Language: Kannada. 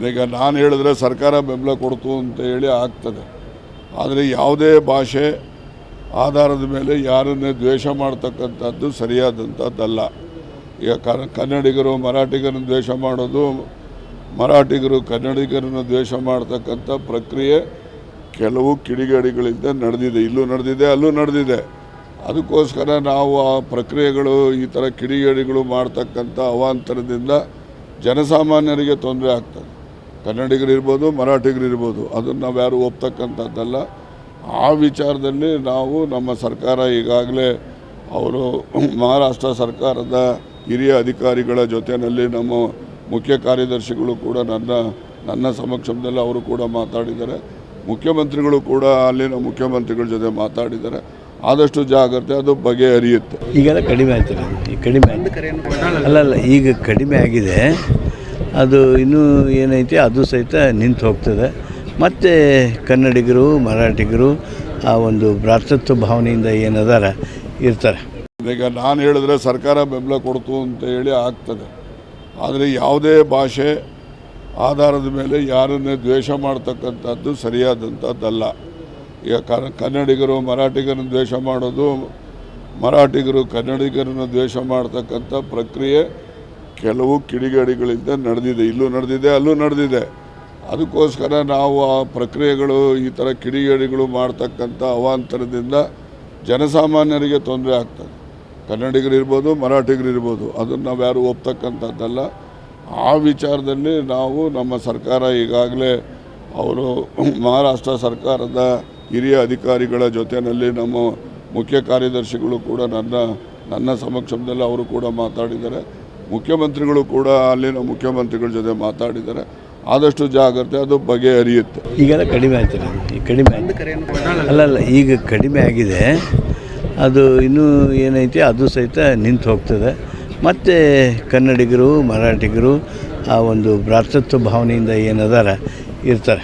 ಈಗ ನಾನು ಹೇಳಿದ್ರೆ ಸರ್ಕಾರ ಬೆಂಬಲ ಕೊಡ್ತು ಅಂತ ಹೇಳಿ ಆಗ್ತದೆ. ಆದರೆ ಯಾವುದೇ ಭಾಷೆ ಆಧಾರದ ಮೇಲೆ ಯಾರನ್ನೇ ದ್ವೇಷ ಮಾಡ್ತಕ್ಕಂಥದ್ದು ಸರಿಯಾದಂಥದ್ದಲ್ಲ. ಈಗ ಕನ್ನಡಿಗರು ಮರಾಠಿಗರನ್ನು ದ್ವೇಷ ಮಾಡೋದು, ಮರಾಠಿಗರು ಕನ್ನಡಿಗರನ್ನು ದ್ವೇಷ ಮಾಡ್ತಕ್ಕಂಥ ಪ್ರಕ್ರಿಯೆ ಕೆಲವು ಕಿಡಿಗೇಡಿಗಳಿಂದ ನಡೆದಿದೆ. ಇಲ್ಲೂ ನಡೆದಿದೆ, ಅಲ್ಲೂ ನಡೆದಿದೆ. ಅದಕ್ಕೋಸ್ಕರ ನಾವು ಆ ಪ್ರಕ್ರಿಯೆಗಳು, ಈ ಥರ ಕಿಡಿಗೇಡಿಗಳು ಮಾಡ್ತಕ್ಕಂಥ ಅವಾಂತರದಿಂದ ಜನಸಾಮಾನ್ಯರಿಗೆ ತೊಂದರೆ ಆಗ್ತದೆ. ಕನ್ನಡಿಗರಿರ್ಬೋದು, ಮರಾಠಿಗರಿರ್ಬೋದು, ಅದನ್ನು ನಾವು ಯಾರು ಒಪ್ತಕ್ಕಂಥದ್ದಲ್ಲ. ಆ ವಿಚಾರದಲ್ಲಿ ನಾವು ನಮ್ಮ ಸರ್ಕಾರ ಈಗಾಗಲೇ ಅವರು ಮಹಾರಾಷ್ಟ್ರ ಸರ್ಕಾರದ ಹಿರಿಯ ಅಧಿಕಾರಿಗಳ ಜೊತೆಯಲ್ಲಿ ನಮ್ಮ ಮುಖ್ಯ ಕಾರ್ಯದರ್ಶಿಗಳು ಕೂಡ ನನ್ನ ಸಮಕ್ಷಮದಲ್ಲಿ ಅವರು ಕೂಡ ಮಾತಾಡಿದ್ದಾರೆ. ಮುಖ್ಯಮಂತ್ರಿಗಳು ಕೂಡ ಅಲ್ಲಿನ ಮುಖ್ಯಮಂತ್ರಿಗಳ ಜೊತೆ ಮಾತಾಡಿದ್ದಾರೆ. ಆದಷ್ಟು ಜಾಗ್ರತೆ ಅದು ಬಗೆಹರಿಯುತ್ತೆ. ಈಗೆಲ್ಲ ಕಡಿಮೆ ಆಗ್ತದೆ, ಕಡಿಮೆ ಅಲ್ಲ ಈಗ ಕಡಿಮೆ ಆಗಿದೆ. ಅದು ಇನ್ನೂ ಏನೈತಿ ಅದು ಸಹಿತ ನಿಂತು ಹೋಗ್ತದೆ. ಮತ್ತು ಕನ್ನಡಿಗರು ಮರಾಠಿಗರು ಆ ಒಂದು ಭ್ರಾತೃತ್ವ ಭಾವನೆಯಿಂದ ಏನದಾರ ಇರ್ತಾರೆ. ಈಗ ನಾನು ಹೇಳಿದ್ರೆ ಸರ್ಕಾರ ಬೆಂಬಲ ಕೊಡ್ತು ಅಂತ ಹೇಳಿ ಆಗ್ತದೆ. ಆದರೆ ಯಾವುದೇ ಭಾಷೆ ಆಧಾರದ ಮೇಲೆ ಯಾರನ್ನೇ ದ್ವೇಷ ಮಾಡ್ತಕ್ಕಂಥದ್ದು ಸರಿಯಾದಂಥದ್ದಲ್ಲ. ಈಗ ಕನ್ನಡಿಗರು ಮರಾಠಿಗರನ್ನು ದ್ವೇಷ ಮಾಡೋದು, ಮರಾಠಿಗರು ಕನ್ನಡಿಗರನ್ನು ದ್ವೇಷ ಮಾಡ್ತಕ್ಕಂಥ ಪ್ರಕ್ರಿಯೆ ಕೆಲವು ಕಿಡಿಗೇಡಿಗಳಿಂದ ನಡೆದಿದೆ. ಇಲ್ಲೂ ನಡೆದಿದೆ, ಅಲ್ಲೂ ನಡೆದಿದೆ. ಅದಕ್ಕೋಸ್ಕರ ನಾವು ಆ ಪ್ರಕ್ರಿಯೆಗಳು, ಈ ಥರ ಕಿಡಿಗೇಡಿಗಳು ಮಾಡ್ತಕ್ಕಂಥ ಅವಾಂತರದಿಂದ ಜನಸಾಮಾನ್ಯರಿಗೆ ತೊಂದರೆ ಆಗ್ತದೆ. ಕನ್ನಡಿಗರಿರ್ಬೋದು, ಮರಾಠಿಗರಿರ್ಬೋದು, ಅದನ್ನು ನಾವು ಯಾರು ಒಪ್ತಕ್ಕಂಥದ್ದಲ್ಲ. ಆ ವಿಚಾರದಲ್ಲಿ ನಾವು ನಮ್ಮ ಸರ್ಕಾರ ಈಗಾಗಲೇ ಅವರು ಮಹಾರಾಷ್ಟ್ರ ಸರ್ಕಾರದ ಹಿರಿಯ ಅಧಿಕಾರಿಗಳ ಜೊತೆಯಲ್ಲಿ ನಮ್ಮ ಮುಖ್ಯ ಕಾರ್ಯದರ್ಶಿಗಳು ಕೂಡ ನನ್ನ ಸಮಕ್ಷಮದಲ್ಲಿ ಅವರು ಕೂಡ ಮಾತಾಡಿದ್ದಾರೆ. ಮುಖ್ಯಮಂತ್ರಿಗಳು ಕೂಡ ಅಲ್ಲಿನ ಮುಖ್ಯಮಂತ್ರಿಗಳ ಜೊತೆ ಮಾತಾಡಿದ್ದಾರೆ. ಆದಷ್ಟು ಜಾಗ್ರತೆ ಅದು ಬಗೆಹರಿಯುತ್ತೆ. ಈಗೆಲ್ಲ ಕಡಿಮೆ ಆಗ್ತದೆ, ಕಡಿಮೆ ಅಲ್ಲ ಈಗ ಕಡಿಮೆ ಆಗಿದೆ. ಅದು ಇನ್ನೂ ಏನೈತಿ ಅದು ಸಹಿತ ನಿಂತು ಹೋಗ್ತದೆ. ಮತ್ತು ಕನ್ನಡಿಗರು ಮರಾಠಿಗರು ಆ ಒಂದು ಭ್ರಾತೃತ್ವ ಭಾವನೆಯಿಂದ ಏನದಾರ ಇರ್ತಾರೆ.